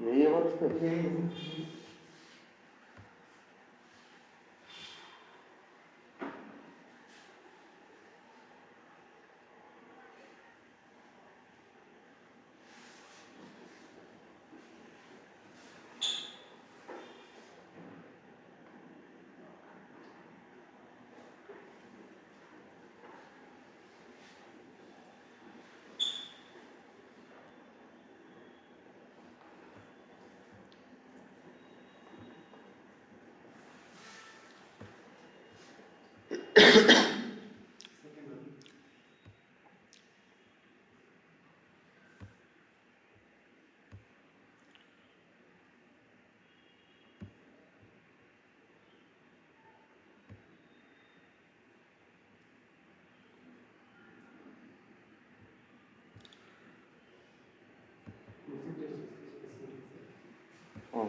यही है बात उसमें।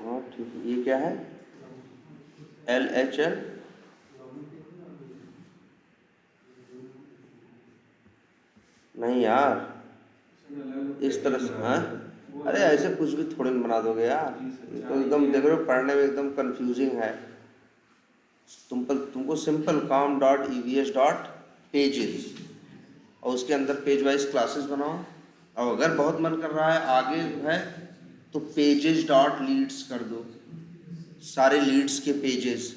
हाँ ठीक है। ये क्या है? LHL। नहीं यार, इस तरह से। हाँ, अरे ऐसे कुछ भी थोड़े न बना दोगे यार, ये तो एकदम देख रहे हो पढ़ने में एकदम कंफ्यूजिंग है। तुमको simple com dot evs dot pages और उसके अंदर पेज वाइज क्लासेस बनाओ। और अगर बहुत मन कर रहा है आगे है तो पेजेस डॉट लीड्स कर दो, सारे लीड्स के पेजेस।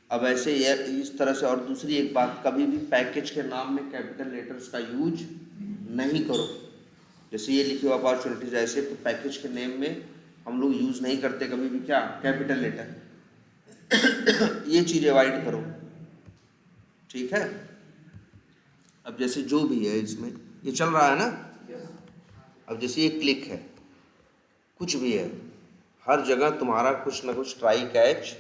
अब ऐसे ये इस तरह से। और दूसरी एक बात, कभी भी पैकेज के नाम में कैपिटल लेटर्स का यूज नहीं करो। जैसे ये लिखे हुआ अपॉर्चुनिटीज, ऐसे तो पैकेज के नेम में हम लोग यूज नहीं करते कभी भी क्या, कैपिटल लेटर। ये चीज़ अवॉइड करो, ठीक है। अब जैसे जो भी है इसमें ये चल रहा है ना। अब जैसे ये क्लिक है, कुछ भी है, हर जगह तुम्हारा कुछ ना कुछ ट्राई कैच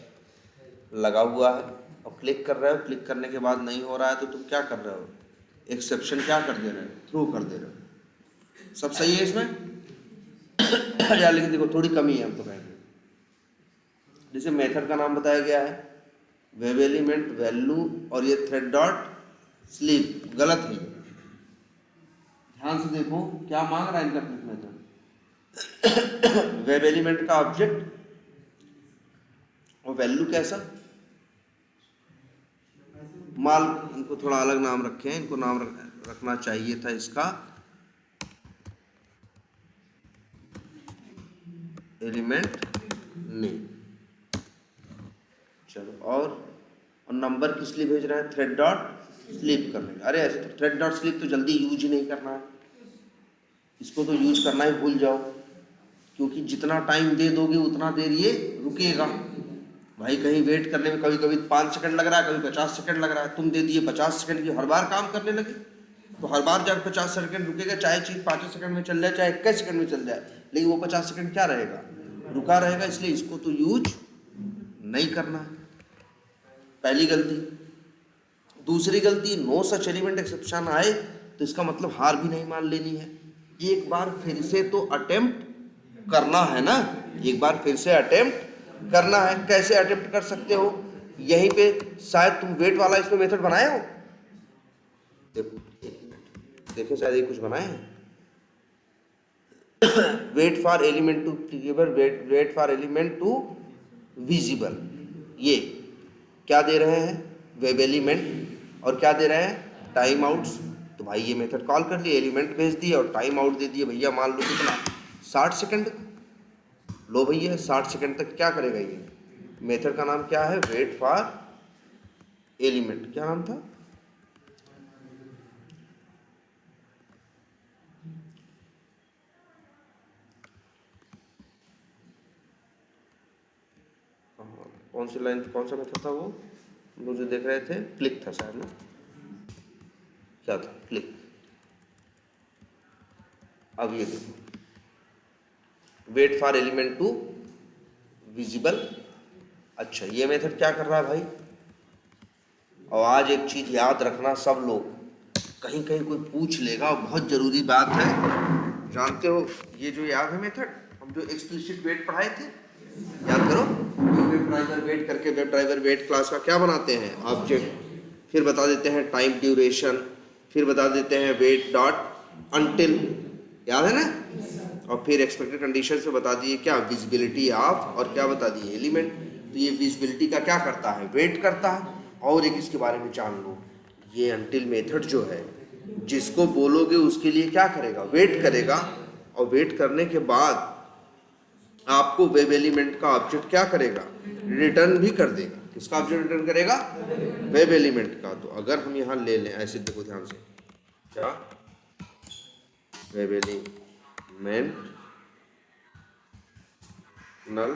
लगा हुआ है। और क्लिक कर रहे हो, क्लिक करने के बाद नहीं हो रहा है तो तुम क्या कर रहे हो, एक्सेप्शन क्या कर दे रहे हो, थ्रो कर दे रहे हो। सब सही है इसमें यार, लेकिन देखो थोड़ी कमी है हम तो कहेंगे। जैसे मेथड का नाम बताया गया है वेब एलिमेंट वैल्यू, और ये थ्रेड डॉट स्लीप, गलत है। ध्यान से देखो क्या मांग रहा है इनका क्लिक मेथड। वेब एलिमेंट का ऑब्जेक्ट और वैल्यू कैसा, माल। इनको थोड़ा अलग नाम रखे हैं, इनको नाम रखना चाहिए था इसका एलिमेंट नेम। चलो, और नंबर किस लिए भेज रहे हैं, थ्रेड डॉट स्लीप करने का। अरे ऐसे तो थ्रेड डॉट स्लीप तो जल्दी यूज ही नहीं करना है, इसको तो यूज करना ही भूल जाओ, क्योंकि जितना टाइम दे दोगे उतना देर ये रुकेगा। भाई कहीं वेट करने में कभी कभी 5 सेकंड लग रहा है, कभी 50 सेकंड लग रहा है, तुम दे दिए 50 सेकंड की, हर बार काम करने लगे तो हर बार जब 50 सेकंड रुकेगा, चाहे चीज़ 5 सेकंड में चल जाए चाहे 21 सेकंड में चल जाए, लेकिन वो 50 सेकंड क्या रहेगा, रुका रहेगा। इसलिए इसको तो यूज नहीं करना है, पहली गलती। दूसरी गलती, नो सच एलिमेंट एक्सेप्शन आए तो इसका मतलब हार भी नहीं मान लेनी है। एक बार फिर से तो अटेम्प्ट करना है ना, एक बार फिर से अटेम्प्ट करना है। कैसे अटेम्प्ट कर सकते हो, यहीं पे शायद तुम वेट वाला इसमें मेथड बनाए हो। देखो शायद ये कुछ बनाए हैं। Wait for element to giver, wait for element to visible. ये क्या दे रहे हैं, वेब एलिमेंट, और क्या दे रहे हैं, टाइम आउट्स। तो भाई ये मेथड कॉल कर लिए, एलिमेंट भेज दिए और टाइम आउट दे दिए। भैया मान लो कितना, 60 सेकंड। लो भैया 60 सेकंड तक क्या करेगा ये। मेथड का नाम क्या है, वेट फॉर एलिमेंट। क्या नाम था, कौन सी लाइन, कौन सा मेथड था वो, हम लोग जो देख रहे थे, क्लिक था शायद ना, क्या था, क्लिक। अब ये देखो, wait for element to visible. अच्छा ये मेथड क्या कर रहा है भाई। और आज एक चीज याद रखना सब लोग, कहीं कहीं कोई पूछ लेगा, बहुत जरूरी बात है, जानते हो ये जो याद है मेथड, हम जो एक्सप्लिसिट वेट पढ़ाए थे, याद करो। वेब ड्राइवर वेट करके, वेब ड्राइवर वेट क्लास का क्या बनाते हैं, ऑब्जेक्ट, फिर बता देते हैं टाइम ड्यूरेशन, फिर बता देते हैं वेट डॉट अनटिल, याद है ना। और फिर एक्सपेक्टेड कंडीशन से बता दिए क्या, विजिबिलिटी ऑफ, और क्या बता दिए, एलिमेंट। तो ये विजिबिलिटी का क्या करता है, वेट करता है। और एक इसके बारे में जान लो, ये अनटिल मेथड जो है, जिसको बोलोगे उसके लिए क्या करेगा, वेट करेगा, और वेट करने के बाद आपको वेब एलिमेंट का ऑब्जेक्ट क्या करेगा, रिटर्न भी कर देगा। किसका ऑब्जेक्ट रिटर्न करेगा, वेब एलिमेंट का। तो अगर हम यहाँ ले लें ऐसे, देखो ध्यान से, क्या, वेब एलिमेंट नल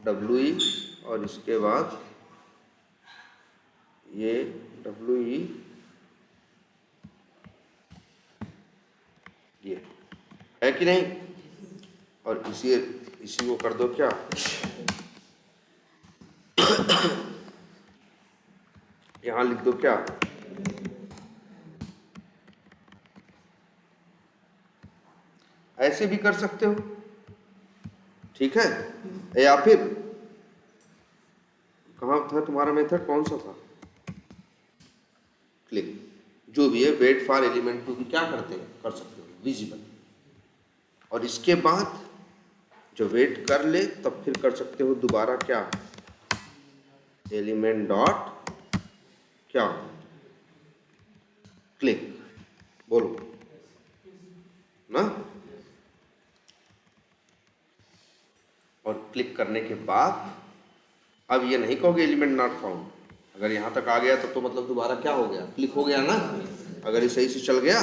WE, और इसके बाद ये WE ये है कि नहीं, और इसी को कर दो क्या, यहां लिख दो क्या, ऐसे भी कर सकते हो, ठीक है। या फिर कहाँ था तुम्हारा मेथड, कौन सा था, क्लिक, जो भी है, वेट फॉर एलिमेंट टू भी क्या करते हैं, कर सकते हो विजिबल। और इसके बाद जो वेट कर ले तब फिर कर सकते हो दोबारा क्या, एलिमेंट डॉट क्या, क्लिक, बोलो ना। और क्लिक करने के बाद अब ये नहीं कहोगे एलिमेंट नॉट फाउंड, अगर यहाँ तक आ गया तो मतलब दोबारा क्या हो गया, क्लिक हो गया ना। अगर ये सही से चल गया,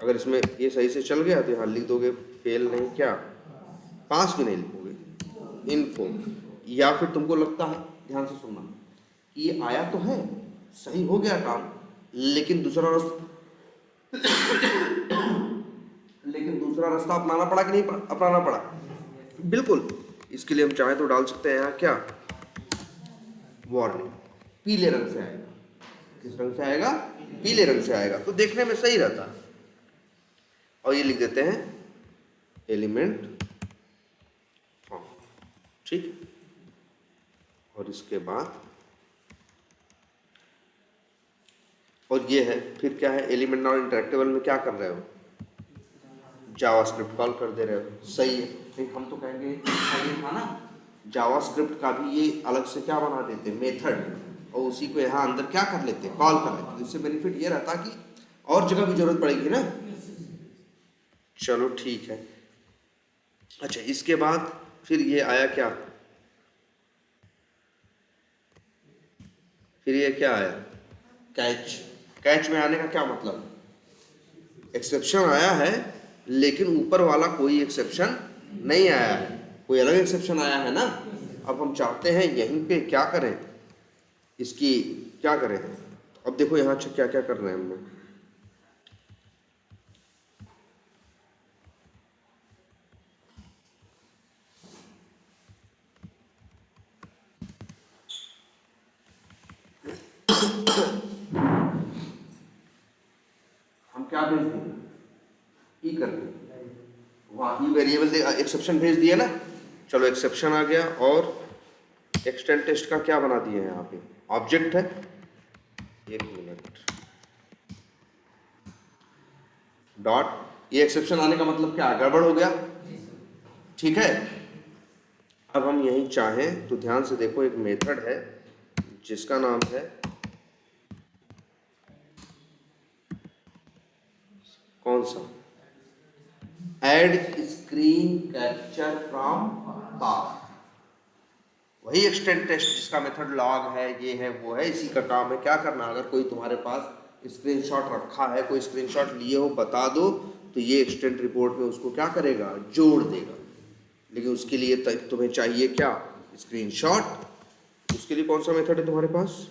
अगर इसमें ये सही से चल गया तो यहाँ लिख दोगे फेल, नहीं क्या, पास भी नहीं लिखोगे, इनफो। या फिर तुमको लगता है, ध्यान से सुनना, कि ये आया तो है, सही हो गया काम, लेकिन दूसरा रास्ता अपनाना पड़ा कि नहीं अपनाना पड़ा, बिल्कुल। इसके लिए हम चाहें तो डाल सकते हैं यहाँ क्या, वार्निंग, पीले रंग से आएगा। किस रंग से आएगा, पीले रंग से आएगा, तो देखने में सही रहता है। और ये लिख देते हैं एलिमेंट फॉर्म, ठीक। और इसके बाद और ये है, फिर क्या है, एलिमेंट नाउ इंटरेक्टेबल में क्या कर रहे हो, जावास्क्रिप्ट कॉल कर दे रहे हो, सही है। फिर हम तो कहेंगे ये था ना, जावास्क्रिप्ट का भी ये अलग से क्या बना देते, मेथड, और उसी को यहाँ अंदर क्या कर लेते, कॉल कर लेते। तो इससे बेनिफिट ये रहता कि और जगह भी जरूरत पड़ेगी ना। चलो ठीक है। अच्छा, इसके बाद फिर ये आया क्या, फिर ये क्या आया, कैच। कैच में आने का क्या मतलब, एक्सेप्शन आया है लेकिन ऊपर वाला कोई एक्सेप्शन नहीं आया है, कोई अलग एक्सेप्शन आया है ना। अब हम चाहते हैं यहीं पे क्या करें, इसकी क्या करें। अब देखो यहाँ क्या क्या कर रहे हैं हम लोग, हम क्या भेज देंगे, ई करके वहाँ ई वेरिएबल एक्सेप्शन भेज दिया ना। चलो एक्सेप्शन आ गया, और एक्सटेंड टेस्ट का क्या बना दिए हैं यहाँ पे, ऑब्जेक्ट है। एक मिनट, डॉट, ये एक्सेप्शन आने का मतलब क्या, गड़बड़ हो गया, ठीक है। अब हम यहीं चाहें तो ध्यान से देखो, एक मेथड है जिसका नाम है कौन सा, add screen capture from path. वही एक्सटेंड टेस्ट जिसका मेथड लॉग है, ये है, वो है, इसी का काम है। क्या करना, अगर कोई तुम्हारे पास स्क्रीनशॉट रखा है, कोई स्क्रीनशॉट लिए हो, बता दो, तो ये एक्सटेंड रिपोर्ट में उसको क्या करेगा, जोड़ देगा। लेकिन उसके लिए तुम्हें चाहिए क्या, स्क्रीनशॉट। उसके लिए कौन सा मेथड है तुम्हारे पास,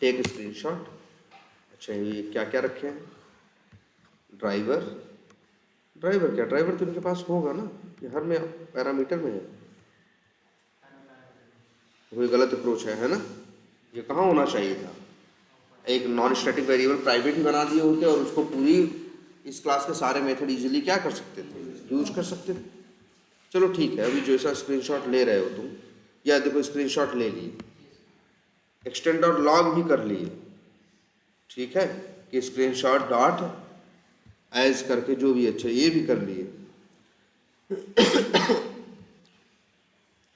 टेक स्क्रीनशॉट। अच्छा, ये क्या क्या रखे हैं, ड्राइवर, ड्राइवर क्या, ड्राइवर तो इनके पास होगा ना, ये हर में पैरामीटर में है, कोई गलत अप्रोच है ना। ये कहाँ होना चाहिए था, एक नॉन स्टैटिक वेरिएबल प्राइवेट ही बना दिए होते और उसको पूरी इस क्लास के सारे मेथड इजीली क्या कर सकते थे, यूज कर सकते थे। चलो ठीक है, अभी जैसा स्क्रीनशॉट ले रहे हो तुम, या देखो स्क्रीनशॉट ले लिए, एक्सटेंड और लॉग भी कर लिए, ठीक है। कि स्क्रीनशॉट डॉट एज करके जो भी, अच्छा ये भी कर लिए।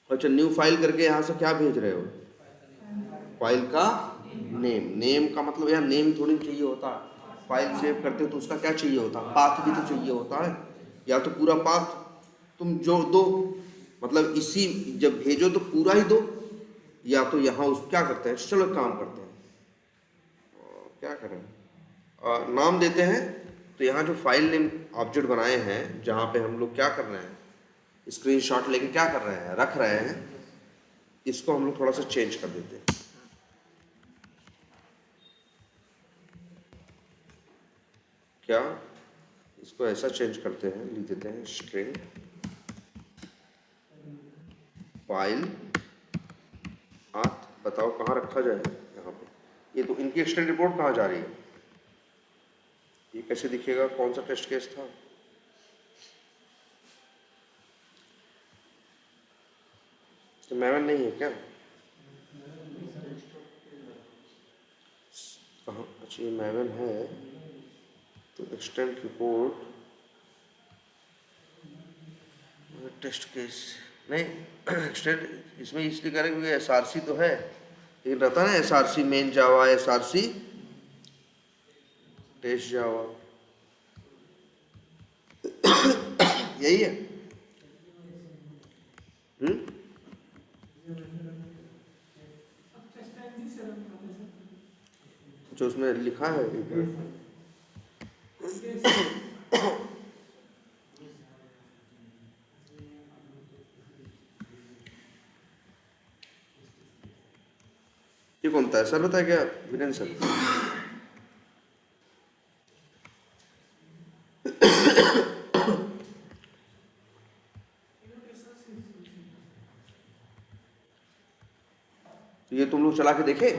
अच्छा न्यू फाइल करके यहाँ से क्या भेज रहे हो, फाइल का नेम। नेम का मतलब यार नेम थोड़ी चाहिए होता है, फाइल सेव करते हो तो उसका क्या चाहिए होता है, पाथ भी तो चाहिए होता है, या तो पूरा पाथ तुम जो दो, मतलब इसी जब भेजो तो पूरा ही दो, या तो यहाँ उस क्या करते हैं, चलो एक काम करते हैं, क्या करें, नाम देते हैं। तो यहाँ जो फाइल नेम ऑब्जेक्ट बनाए हैं, जहाँ पे हम लोग क्या कर रहे हैं, स्क्रीनशॉट लेके क्या कर रहे हैं, रख रहे हैं, इसको हम लोग थोड़ा सा चेंज कर देते हैं। क्या इसको ऐसा चेंज करते हैं, लिख देते हैं स्ट्रिंग फाइल पाथ, बताओ कहाँ रखा जाए यहाँ पे। ये तो इनकी एक्सटेंड रिपोर्ट कहाँ जा रही है, ये कैसे दिखेगा, कौन सा टेस्ट केस था, तो मैवन नहीं है क्या, कहाँ, अच्छा ये मैवन है, तो एक्सटेंड रिपोर्ट टेस्ट केस नहीं, एक्सटेंड इसमें इसलिए करें क्योंकि एसआरसी तो है, लेकिन रहता है ना एसआरसी मेन जावा, एसआरसी टेस्ट जावा, यही है। जो उसमें लिखा है ये कौन था सर, बताया क्या विरेंद्र सर, तो ये तुम लोग चला के देखे,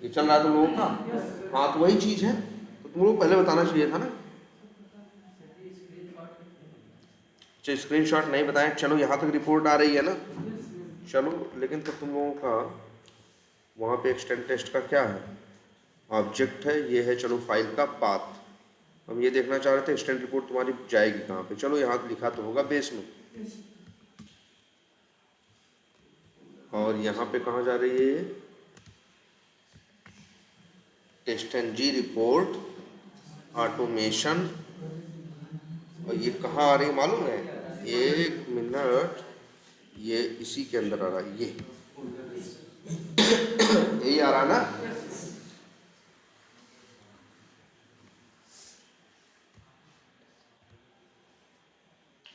ये चल रहा है तुम लोगों का, हाँ तो वही चीज है, तो तुम लोग पहले बताना चाहिए था ना। अच्छा स्क्रीनशॉट नहीं बताएं, चलो यहाँ तक रिपोर्ट आ रही है ना, चलो, लेकिन तो तुम लोगों का वहाँ पे एक्सटेंड टेस्ट का क्या है, ऑब्जेक्ट है, ये है चलो फाइल का पाथ, हम ये देखना चाह रहे थे एक्सटेंड रिपोर्ट तुम्हारी जाएगी कहाँ पे, चलो यहाँ लिखा तो होगा बेस में, और यहाँ पे कहाँ जा रही है ये, test N G report automation, और ये कहाँ आ रही है मालूम है, एक मिनट, ये इसी के अंदर आ रहा है, ये यही आ रहा है ना,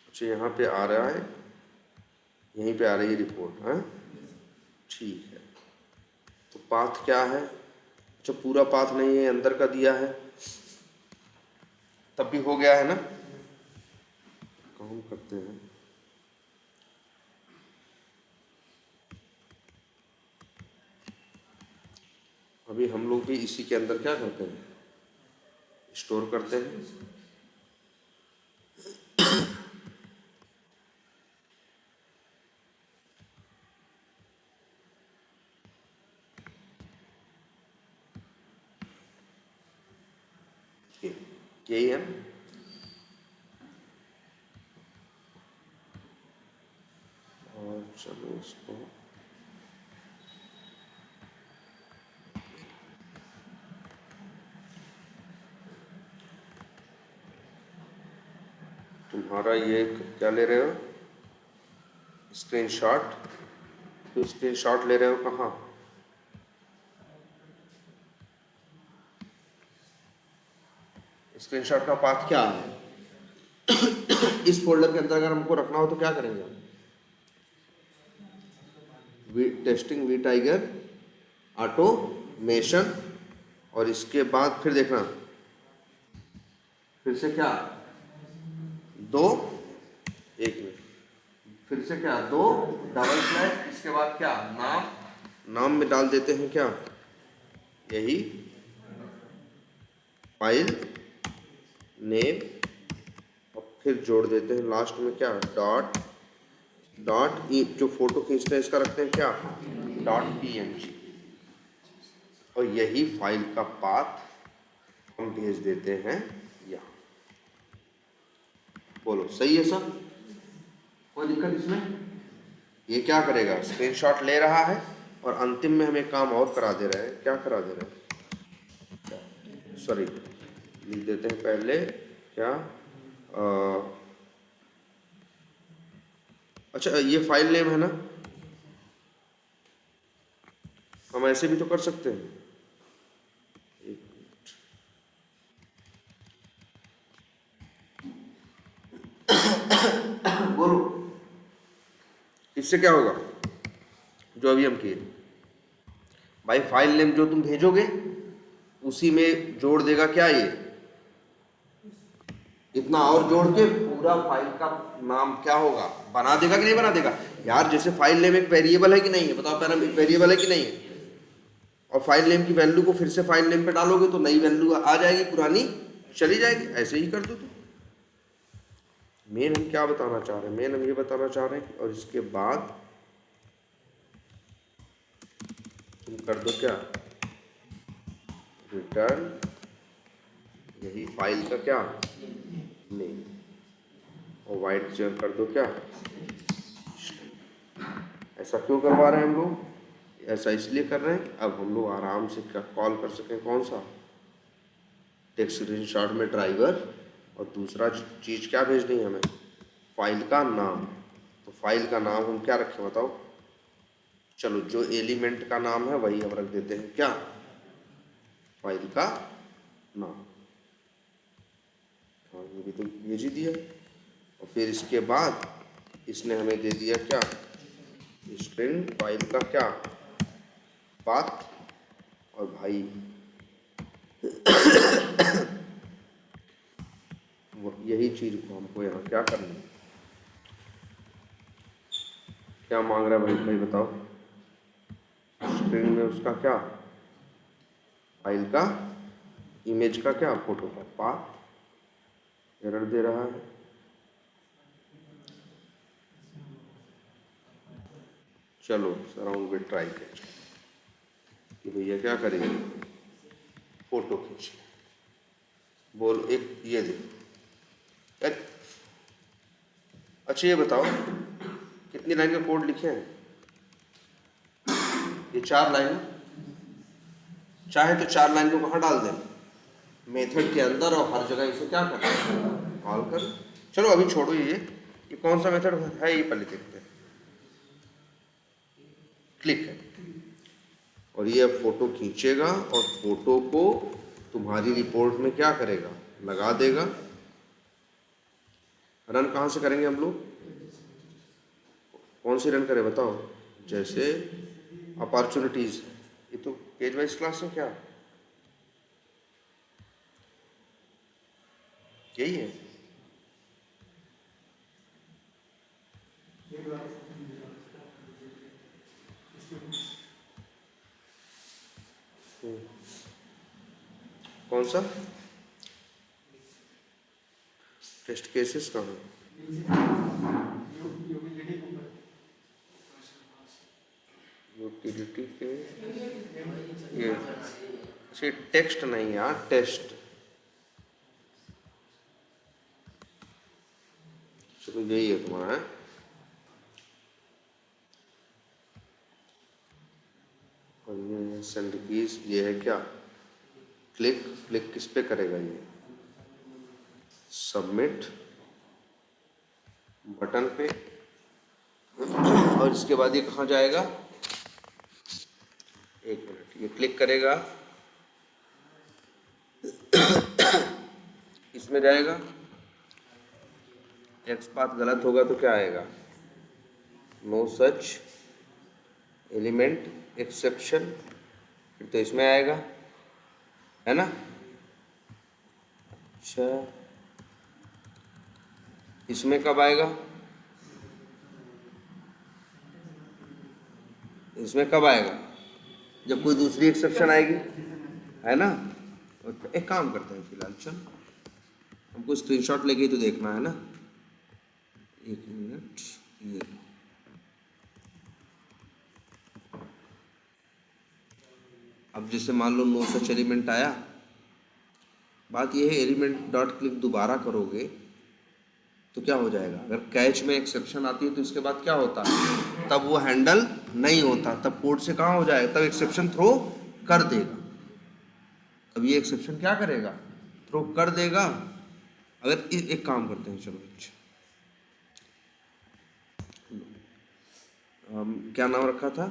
अच्छा यहाँ पे आ रहा है, यहीं पे आ रही है रिपोर्ट, है ठीक है। तो पाथ क्या है, अच्छा पूरा पाथ नहीं है, अंदर का दिया है, तब भी हो गया है ना, काम करते हैं, अभी हम लोग भी इसी के अंदर क्या करते हैं, स्टोर करते हैं, यही है ना, और चलो इसको तुम्हारा ये क्या ले रहे हो, स्क्रीनशॉट, तो स्क्रीनशॉट ले रहे हो कहाँ, स्क्रीनशॉट का पाथ क्या है, इस फोल्डर के अंदर अगर हमको रखना हो तो क्या करेंगे, टेस्टिंग वी टाइगर ऑटोमेशन, और इसके बाद फिर देखना, फिर से क्या, दो, एक मिनट, फिर से क्या, दो डबल स्लैश, इसके बाद क्या, नाम, नाम में डाल देते हैं क्या, यही फाइल नेम, और फिर जोड़ देते हैं लास्ट में क्या, डॉट डॉट, जो फोटो खींचते हैं इसका रखते हैं क्या, डॉट png, और यही फाइल का पाथ हम भेज देते हैं यहाँ। बोलो सही है सब, कोई दिक्कत इसमें? ये क्या करेगा, स्क्रीनशॉट ले रहा है और अंतिम में हमें काम और करा दे रहा है। क्या करा दे रहा है, सॉरी लिख देते हैं पहले क्या, अच्छा ये फाइल नेम है ना, हम ऐसे भी तो कर सकते हैं। एक मिनट बोलो, इससे क्या होगा जो अभी हम किए भाई, फाइल नेम जो तुम भेजोगे उसी में जोड़ देगा क्या, ये इतना और जोड़ के पूरा फाइल का नाम क्या होगा, बना देगा कि नहीं बना देगा यार। जैसे फाइल नेम एक वेरिएबल है कि नहीं है, बताओ पहले, वेरिएबल है कि नहीं है, और फाइल नेम की वैल्यू को फिर से फाइल नेम पे डालोगे तो नई वैल्यू आ जाएगी, पुरानी चली जाएगी। ऐसे ही कर दो तुम। मेन हम क्या बताना चाह रहे हैं, मेन हम ये बताना चाह रहे हैं कि और इसके बाद तुम कर दो क्या, रिटर्न यही फाइल का क्या नेम, और वाइट चेक कर दो क्या। ऐसा क्यों करवा रहे हैं हम लोग, ऐसा इसलिए कर रहे हैं अब हम लोग आराम से क्या कॉल कर सकें, कौन सा, टेक्स्ट स्क्रीनशॉट में ड्राइवर, और दूसरा चीज़ क्या भेजनी है हमें, फाइल का नाम। तो फाइल का नाम हम क्या रखें बताओ, चलो जो एलिमेंट का नाम है वही हम रख देते हैं क्या, फाइल का नाम। हाँ ये भी तो भेज ही दिया। और फिर इसके बाद इसने हमें दे दिया क्या, स्ट्रिंग फाइल का क्या, पाथ, और भाई यही चीज़ को हमको यहाँ क्या करना है, क्या मांग रहा है भाई, भाई बताओ। स्ट्रिंग में उसका क्या, फाइल का, इमेज का क्या, फोटो का पाथ, एरर दे रहा है। चलो सराउंड में ट्राई करें कि भैया क्या करेंगे, फोटो खींच, बोलो एक ये दे। अच्छा ये बताओ कितनी लाइन का कोड लिखे हैं, ये 4 लाइन, चाहे तो 4 लाइन को कहाँ डाल दें, मेथड के अंदर, और हर जगह इसे क्या करना, कॉल कर। चलो अभी छोड़ो ये कौन सा मेथड है, ये पहले देखते हैं। क्लिक है और ये अब फोटो खींचेगा और फोटो को तुम्हारी रिपोर्ट में क्या करेगा, लगा देगा। रन कहाँ से करेंगे हम लोग, कौन सी रन करें बताओ, जैसे अपॉर्चुनिटीज, ये तो पेज वाइज क्लास है क्या, यही है। कौन सा टेस्ट केसेस कहाँ है, यूटिलिटी के ये टेक्स्ट नहीं यार, टेस्ट, चलो यही है तुम्हारा है। और ये सेंड कीज, ये है क्या, क्लिक, क्लिक किस पे करेगा, ये सबमिट बटन पे, और इसके बाद ये कहाँ जाएगा, एक मिनट, ये क्लिक करेगा इसमें जाएगा, टेक्स्ट पाथ गलत होगा तो क्या आएगा, नो सच एलिमेंट एक्सेप्शन, फिर तो इसमें आएगा, है ना। अच्छा इसमें कब आएगा, इसमें कब आएगा, जब कोई दूसरी एक्सेप्शन आएगी, है ना। एक काम करते हैं फिलहाल, चल हमको स्क्रीनशॉट लेके ही तो देखना है ना, एक मिनट, ये अब जैसे मान लो नो सच एलिमेंट आया, बात यह है एलिमेंट डॉट क्लिक दोबारा करोगे तो क्या हो जाएगा, अगर कैच में एक्सेप्शन आती है तो इसके बाद क्या होता है, तब वो हैंडल नहीं होता, तब कोड से कहाँ हो जाएगा, तब एक्सेप्शन थ्रो कर देगा। अब ये एक्सेप्शन क्या करेगा, थ्रो कर देगा। अगर एक काम करते हैं, चलो क्या नाम रखा था,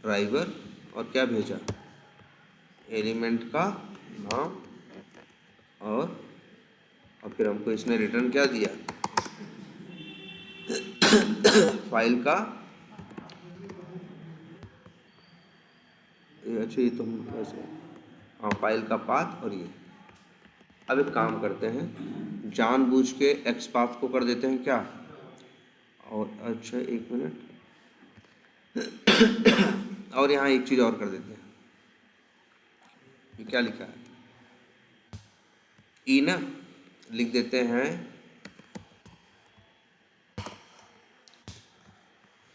ड्राइवर, और क्या भेजा, एलिमेंट का नाम, और फिर हमको इसने रिटर्न क्या दिया, फाइल का, अच्छा ये तो हम ऐसे, हाँ फाइल का पाथ और ये। अब एक काम करते हैं, जानबूझ के एक्स पाथ को कर देते हैं क्या, और अच्छा एक मिनट, और यहाँ एक चीज़ और कर देते हैं, ये क्या लिखा है, ई ना, लिख देते हैं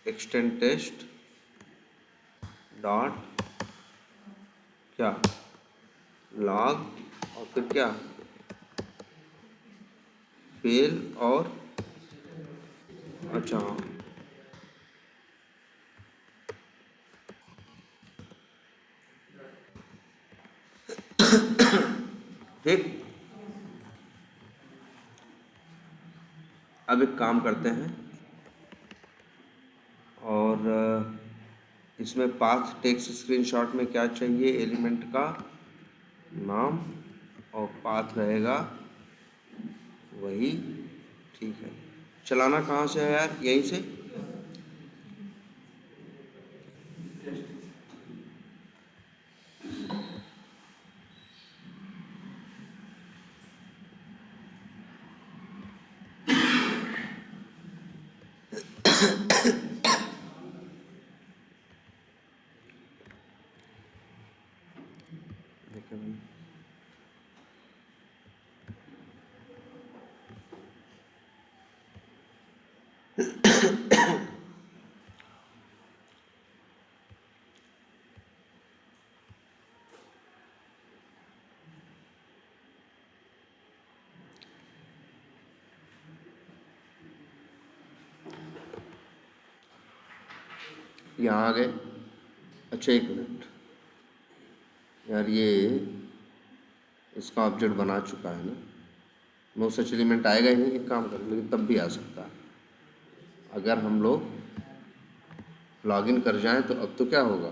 एक्सटेंड टेस्ट डॉट क्या लॉग, और फिर क्या फेल, और अच्छा ठीक। अब एक काम करते हैं, और इसमें पाथ टेक्स्ट स्क्रीनशॉट में क्या चाहिए, एलिमेंट का नाम, और पाथ रहेगा वही, ठीक है। चलाना कहाँ से है यार, यहीं से, यहाँ आ गए। अच्छा एक मिनट यार, ये इसका ऑब्जेक्ट बना चुका है ना, नो सच एलिमेंट आएगा ही नहीं, एक काम कर, लेकिन तब भी आ सकता है। अगर हम लोग लॉगिन कर जाएं तो अब तो क्या होगा,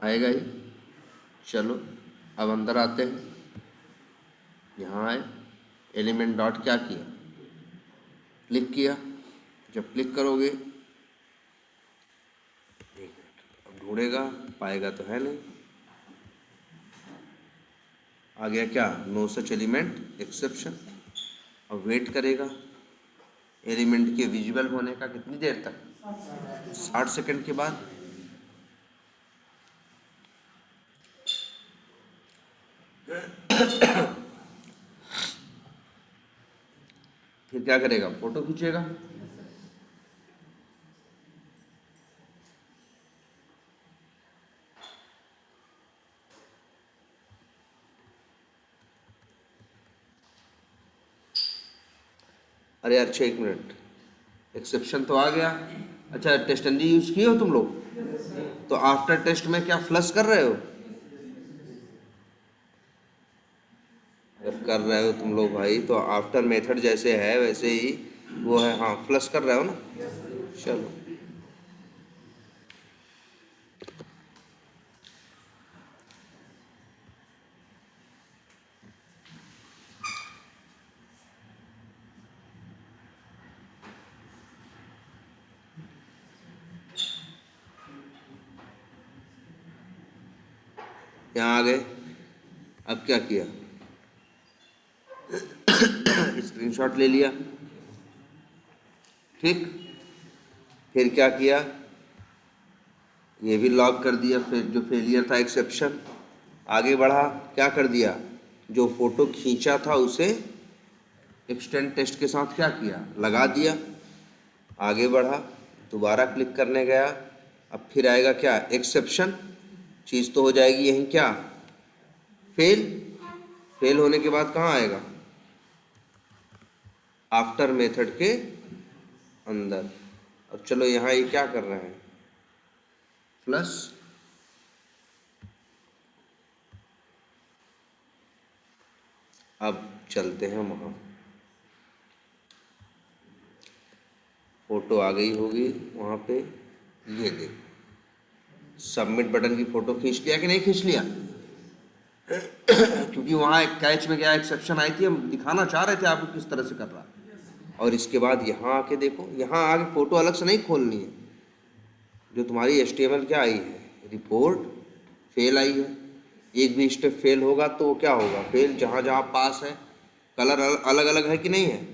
आएगा ही। चलो अब अंदर आते हैं, यहाँ आए, एलिमेंट डॉट क्या किया, क्लिक किया, जब क्लिक करोगे अब ढूंढेगा, पाएगा तो है नहीं, आ गया क्या, नो सच एलिमेंट एक्सेप्शन। अब वेट करेगा एलिमेंट के विजिबल होने का, कितनी देर तक, 60 सेकंड के बाद। फिर क्या करेगा, फोटो खींचेगा, अरे अच्छा एक मिनट, एक्सेप्शन तो आ गया। अच्छा टेस्ट एनजी यूज किए हो तुम लोग, तो आफ्टर टेस्ट में क्या फ्लश कर रहे हो, अगर कर रहे हो तुम लोग भाई तो आफ्टर मेथड जैसे है वैसे ही वो है, हाँ फ्लश कर रहे हो ना, चलो यहाँ आ गए। अब क्या किया, स्क्रीनशॉट ले लिया, ठीक, फिर क्या किया, ये भी लॉग कर दिया, फिर जो फेलियर था एक्सेप्शन, आगे बढ़ा, क्या कर दिया, जो फोटो खींचा था उसे एक्सटेंड टेस्ट के साथ क्या किया, लगा दिया, आगे बढ़ा, दोबारा क्लिक करने गया, अब फिर आएगा क्या, एक्सेप्शन, चीज़ तो हो जाएगी यहीं क्या, फेल। फेल होने के बाद कहाँ आएगा, आफ्टर मेथड के अंदर। अब चलो यहाँ ये क्या कर रहे हैं, प्लस। अब चलते हैं वहाँ, फोटो आ गई होगी वहाँ पे, ये देखो सबमिट बटन की फोटो खींच लिया कि नहीं खींच लिया क्योंकि वहाँ एक कैच में क्या एक्सेप्शन आई थी, हम दिखाना चाह रहे थे आपको किस तरह से कर रहा है। और इसके बाद यहाँ आके देखो, यहाँ आके फोटो अलग से नहीं खोलनी है, जो तुम्हारी HTML क्या आई है, रिपोर्ट फेल आई है। एक भी स्टेप फेल होगा तो क्या होगा, फेल। जहाँ जहाँ पास है कलर अलग अलग है कि नहीं है,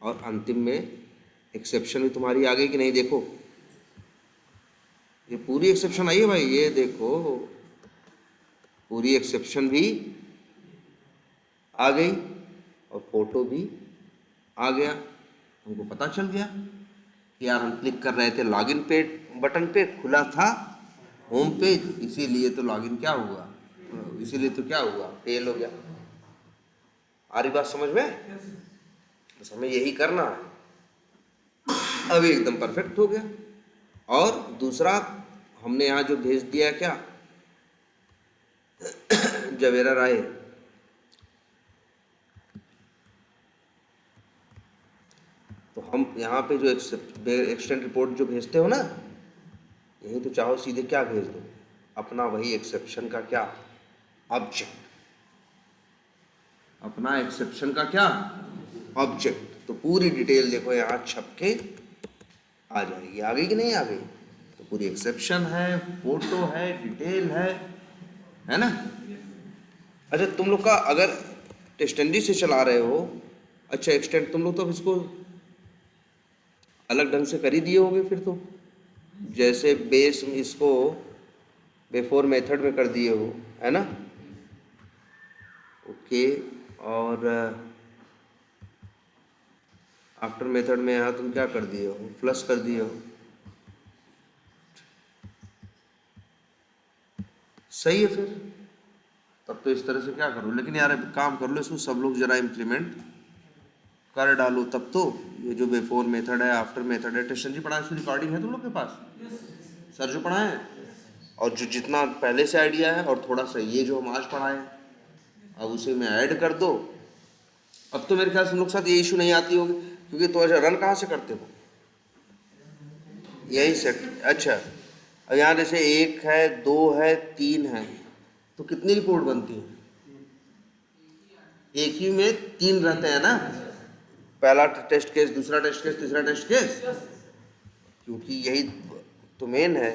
और अंतिम में एक्सेप्शन भी तुम्हारी आ गई कि नहीं, देखो ये पूरी एक्सेप्शन आई है भाई, ये देखो पूरी एक्सेप्शन भी आ गई और फोटो भी आ गया। हमको पता चल गया कि यार हम क्लिक कर रहे थे लॉगिन पे बटन पे, खुला था होम पेज, इसीलिए तो लॉगिन क्या हुआ, इसीलिए तो क्या हुआ, फेल हो गया। आ रही बात समझ में, बस हमें यही करना है। अभी एकदम परफेक्ट हो गया। और दूसरा हमने यहाँ जो भेज दिया क्या, जब एरर आए तो हम यहाँ पे जो एक्सटेंड रिपोर्ट जो भेजते हो ना, यही तो चाहो सीधे क्या भेज दो, अपना वही एक्सेप्शन का क्या ऑब्जेक्ट, अपना एक्सेप्शन का क्या ऑब्जेक्ट। तो पूरी डिटेल देखो यहाँ छप के आ जाएगी, आ गई कि नहीं आ गई, तो पूरी एक्सेप्शन है, फोटो है, डिटेल है ना। अच्छा तुम लोग का अगर टेस्टेंडी से चला रहे हो, अच्छा एक्सटेंड तुम लोग तो अब इसको अलग ढंग से कर ही दिए होगे फिर तो, जैसे बेस में इसको बिफोर मेथड में कर दिए हो, है ना। ओके, और आफ्टर मेथड में यहाँ तुम क्या कर दिए हो, प्लस कर दिए हो, सही है। फिर तब तो इस तरह से क्या करो, लेकिन यार काम कर लो, इसको सब लोग जरा इम्प्लीमेंट कर डालो तब तो। ये जो बिफोर मेथड है, आफ्टर मेथड है, टेस्टन जी पढ़ाए, इसकी रिकॉर्डिंग है तुम लोग के पास, सर जो पढ़ाए हैं, और जो जितना पहले से आइडिया है और थोड़ा सा ये जो हम आज पढ़ाए हैं, अब उसे में ऐड कर दो। अब तो मेरे ख्याल से तुम लोग के साथ ये इशू नहीं आती होगी, क्योंकि तो रन कहाँ से करते हो, यही सेट। अच्छा, और यहाँ जैसे 1 है, 2 है, 3 है, तो कितनी रिपोर्ट बनती है, एक ही में 3 रहते हैं ना, पहला टेस्ट केस, दूसरा टेस्ट केस, तीसरा टेस्ट केस, क्योंकि यही तो मेन है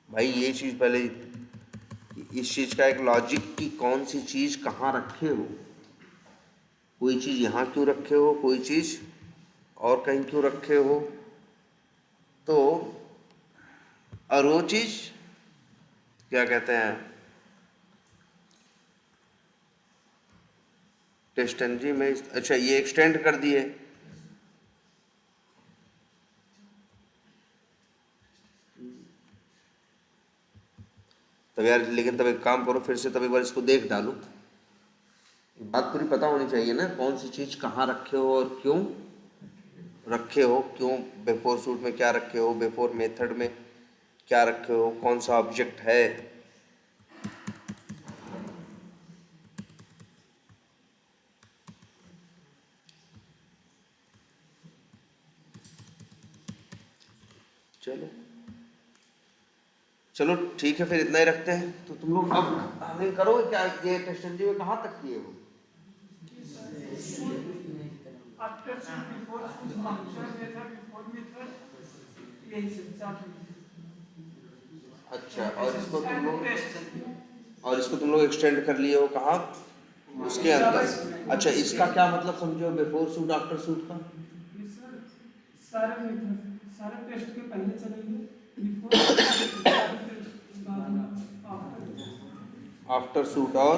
भाई। ये चीज़ पहले, इस चीज़ का एक लॉजिक कि कौन सी चीज़ कहाँ रखे हो, कोई चीज़ यहाँ क्यों रखे हो, कोई चीज़ और कहीं क्यों रखे हो, तो और वो चीज़ क्या कहते हैं, टेस्टेंजी में। अच्छा ये एक्सटेंड कर दिए, तब यार, लेकिन तब एक काम करो फिर से, तब एक बार इसको देख डालो, बात पूरी पता होनी चाहिए ना, कौन सी चीज़ कहाँ रखे हो और क्यों रखे हो, क्यों बिफोर सूट में क्या रखे हो, बिफोर मेथड में क्या रखे हो, कौन सा ऑब्जेक्ट है। चलो चलो ठीक है, फिर इतना ही रखते हैं। तो तुम लोग अब हमें करो क्या, ये टेस्टेंजी में कहाँ तक किए हो, अच्छा, और इसको तुम लोग एक्सटेंड कर लिए हो कहाँ, उसके अंदर। अच्छा इसका क्या मतलब समझो, बिफोर सूट आफ्टर सूट का, सारे टेस्ट के पहले चलेंगे, आफ्टर सूट और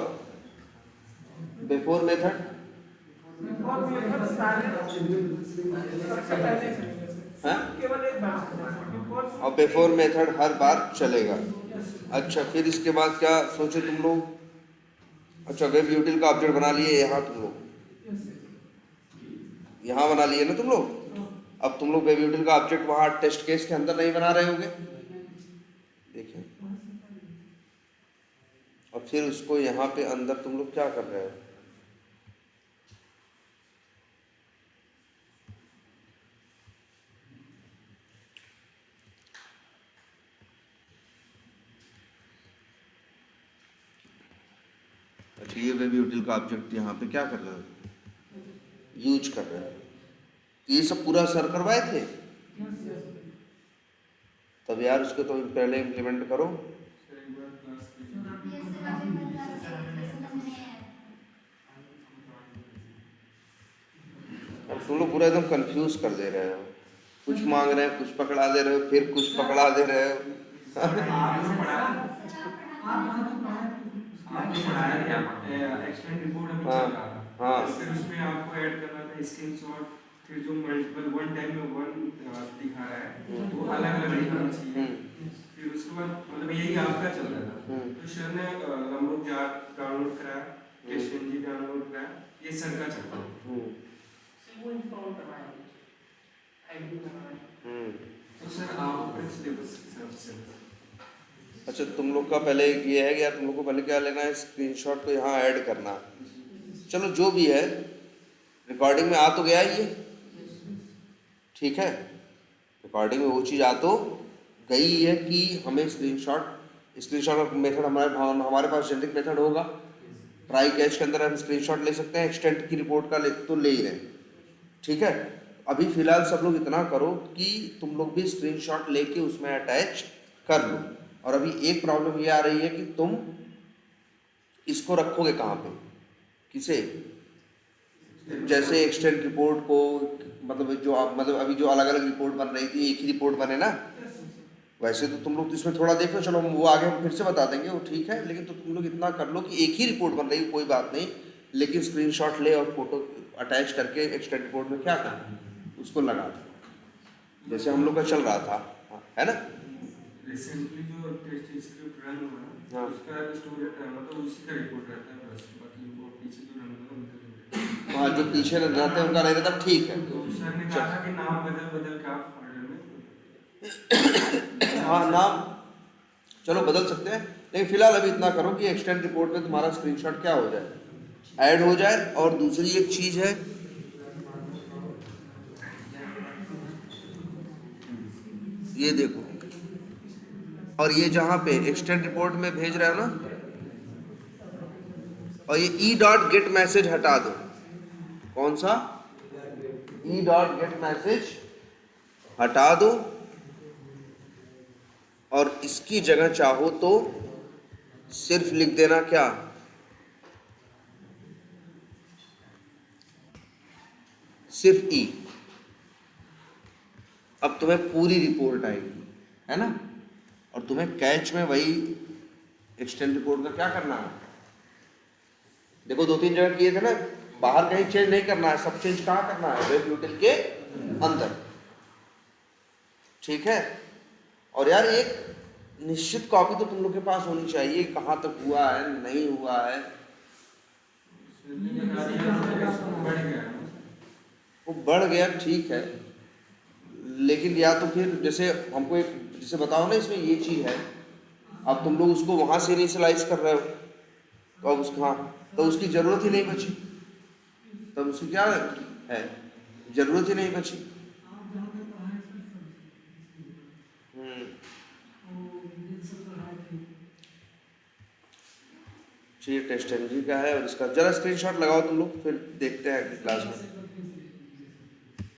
बिफोर मेथड, सारे सबसे पहले चलेंगे। हाँ? केवल एक बार चलता है सर, बिफोर से और बिफोर मेथड हर बार चलेगा। अच्छा, फिर इसके बाद क्या सोचे तुम लोग? अच्छा, वेब यूटिल का ऑब्जेक्ट बना लिए यहाँ तुम लोग, यस यहाँ बना लिए ना तुम लोग। अब तुम लोग वेब यूटिल का ऑब्जेक्ट वहाँ टेस्ट केस के अंदर नहीं बना रहे होगे, देखिए। और फिर उसको यहाँ पे अंदर तुम लोग क्या कर रहे हो? अच्छा, ये वेब यूटिल का ऑब्जेक्ट यहाँ पे क्या कर रहे हो? यूज कर रहे हो। ये सब पूरा सर करवाए थे, तब यार उसको तो पहले इम्प्लीमेंट करो। अब तुम लोग पूरा एकदम कंफ्यूज कर दे रहे हो, कुछ मांग रहे हैं, कुछ पकड़ा दे रहे हो, फिर कुछ पकड़ा दे रहे हो। एक्सटेंड रिपोर्ट अभी हाँ, चल रहा था। हाँ। फिर उसमें आपको ऐड करना था स्क्रीनशॉट, फिर जो मल्टीपल वन टाइम में वन दिखा रहा है वो अलग अलग दिखाना चाहिए। फिर उसके बाद मतलब यही आपका चल रहा था। तो सर ने लंबो जार डाउनलोड कराया, टेस्टएनजी डाउनलोड कराया, ये सर का चल रहा है। वो इंस्टॉल करवाया, आईडी करवाया। तो सर आप अपने सिलेबस के हिसाब से। अच्छा, तुम लोग का पहले ये है कि यार तुम लोग को पहले क्या लेना है, स्क्रीनशॉट को यहाँ ऐड करना। चलो जो भी है, रिकॉर्डिंग में आ तो गया ये, ठीक है। रिकॉर्डिंग में वो चीज़ आ तो गई है कि हमें स्क्रीनशॉट मेथड हमारे पास जेनरिक मेथड होगा। ट्राई कैच के अंदर हम स्क्रीनशॉट ले सकते हैं, एक्सटेंट की रिपोर्ट का तो ले ही रहे, ठीक है। अभी फिलहाल सब लोग इतना करो कि तुम लोग भी स्क्रीनशॉट लेके उसमें अटैच कर लो। और अभी एक प्रॉब्लम ये आ रही है कि तुम इसको रखोगे कहाँ पे, किसे? जैसे एक्सटेंट रिपोर्ट को, मतलब जो आप मतलब अभी जो अलग अलग रिपोर्ट बन रही थी, एक ही रिपोर्ट बने ना। वैसे तो तुम लोग इसमें थोड़ा देखो, चलो वो आगे हम फिर से बता देंगे, वो ठीक है। लेकिन तो तुम लोग इतना कर लो कि एक ही रिपोर्ट बन रही है, कोई बात नहीं, लेकिन स्क्रीनशॉट ले और फोटो अटैच करके एक्सटेंट रिपोर्ट में क्या करना, उसको लगा दो, जैसे हम लोग का चल रहा था, है ना। रिसेंटली जो टेस्ट स्क्रिप्ट रन हुआ ना, हाँ। उसका स्टोरेज मतलब उसी का रिपोर्ट रहता है बस, बाकी वो पीछे जो रन हुआ उनका। हाँ, जो पीछे रहते हैं उनका नहीं रहता, ठीक है। तो सर ने कहा था कि नाम बदल के आप फोल्डर में। हाँ, नाम चलो बदल सकते हैं, लेकिन फिलहाल अभी इतना करो कि एक्सटेंड रिपोर्ट में तुम्हारा स्क्रीनशॉट क्या हो जाए, ऐड हो जाए। और दूसरी एक चीज है, ये देखो, और ये जहां पे एक्सटेंड रिपोर्ट में भेज रहे हो ना, और ये ई डॉट गेट मैसेज हटा दो। कौन सा? ई डॉट गेट मैसेज हटा दो, और इसकी जगह चाहो तो सिर्फ लिख देना क्या, सिर्फ ई। अब तुम्हें पूरी रिपोर्ट आएगी, है ना। और तुम्हें कैच में वही एक्सटेंड रिपोर्ट का क्या करना है, देखो 2-3 जगह किए थे ना, बाहर कहीं चेंज नहीं करना है, सब चेंज कहाँ करना है, वेब यूटिल के अंदर, ठीक है। और यार एक निश्चित कॉपी तो तुम लोग के पास होनी चाहिए, कहाँ तक हुआ है नहीं हुआ है। वो बढ़ गया, ठीक है, लेकिन या तो फिर जैसे हमको एक जैसे बताओ ना, इसमें ये चीज़ है, अब तुम लोग उसको वहाँ से इनिशियलाइज कर रहे हो, तो अब उसका तो उसकी ज़रूरत ही नहीं बची, तब उसकी क्या है, ज़रूरत ही नहीं बची। चलिए, टेस्ट एनजी का है, और इसका जरा स्क्रीनशॉट लगाओ तुम लोग, फिर देखते हैं अगली क्लास में।